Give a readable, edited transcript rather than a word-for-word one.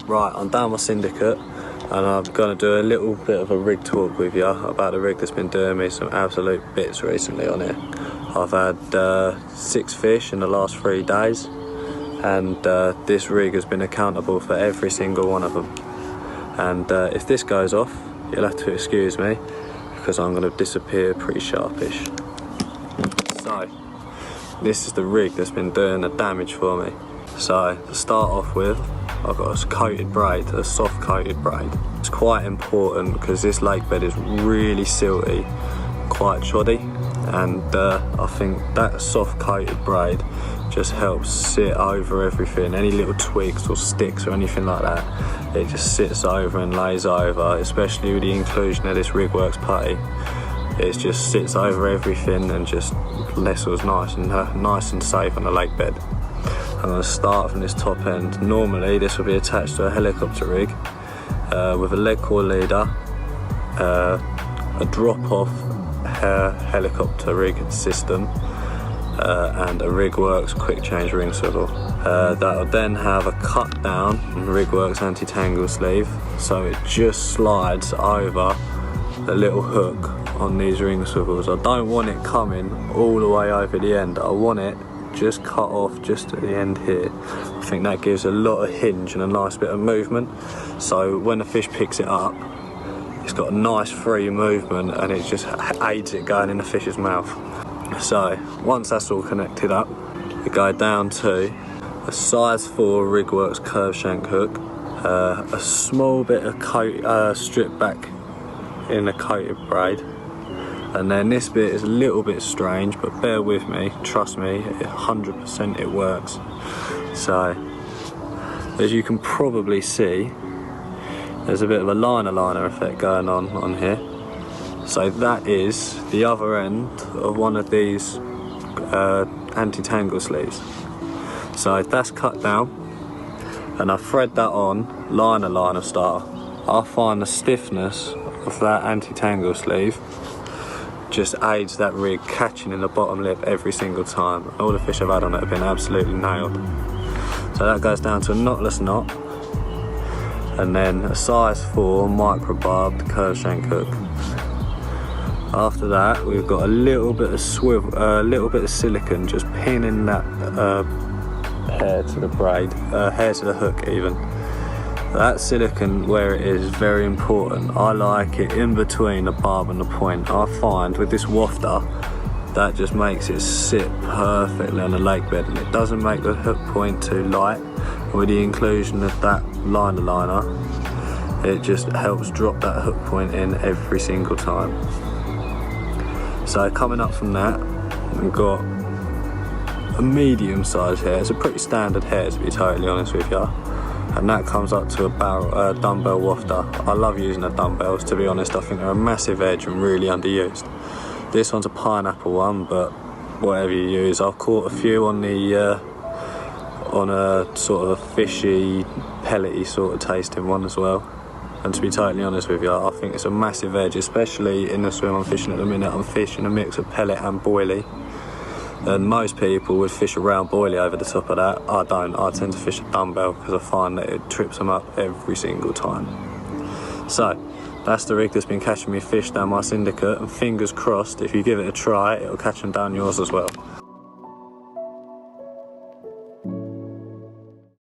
Right, I'm down my syndicate and I'm going to do a little bit of a rig talk with you about the rig that's been doing me some absolute bits recently on here. I've had 6 fish in the last 3 days, and this rig has been accountable for every single one of them. And if this goes off, you'll have to excuse me because I'm going to disappear pretty sharpish. So, this is the rig that's been doing the damage for me. So, to start off with, I've got a coated braid, a soft coated braid. It's quite important because this lake bed is really silty, quite shoddy, and I think that soft coated braid just helps sit over everything. Any little twigs or sticks or anything like that, it just sits over and lays over, especially with the inclusion of this Rigworks putty. It just sits over everything and just nestles nice and safe on the lake bed. I'm going to start from this top end. Normally this will be attached to a helicopter rig with a leg coil leader, a drop-off helicopter rig system, and a Rigworks quick change ring swivel. That'll then have a cut down Rigworks anti-tangle sleeve, so it just slides over the little hook on these ring swivels. I don't want it coming all the way over the end. I want it just cut off just at the end here. I think that gives a lot of hinge and a nice bit of movement, so when the fish picks it up, it's got a nice free movement and it just aids it going in the fish's mouth. So once that's all connected up, we go down to a size 4 Rigworks curve shank hook, a small bit of strip back in the coated braid. And then this bit is a little bit strange, but bear with me, trust me, 100% it works. So, as you can probably see, there's a bit of a liner effect going on here. So that is the other end of one of these anti-tangle sleeves. So that's cut down, and I thread that on liner style. I find the stiffness of that anti-tangle sleeve just aids that rig catching in the bottom lip every single time. All the fish I've had on it have been absolutely nailed. So that goes down to a knotless knot, and then a size 4 micro barbed curve shank hook. After that, we've got a little bit of silicone just pinning that hair to the braid, hair to the hook even. That silicone, where it is very important. I like it in between the barb and the point. I find with this wafter, that just makes it sit perfectly on the lake bed, and it doesn't make the hook point too light. With the inclusion of that liner, it just helps drop that hook point in every single time. So coming up from that, we've got a medium sized hair. It's a pretty standard hair, to be totally honest with you. And that comes up to a dumbbell wafter. I love using the dumbbells, to be honest. I think they're a massive edge and really underused. This one's a pineapple one, but whatever you use. I've caught a few on a sort of a fishy, pellety sort of tasting one as well. And to be totally honest with you, I think it's a massive edge, especially in the swim I'm fishing at the minute. I'm fishing a mix of pellet and boilie. And most people would fish a round boilie over the top of that. I don't. I tend to fish a dumbbell because I find that it trips them up every single time. So, that's the rig that's been catching me fish down my syndicate, and fingers crossed, if you give it a try, it'll catch them down yours as well.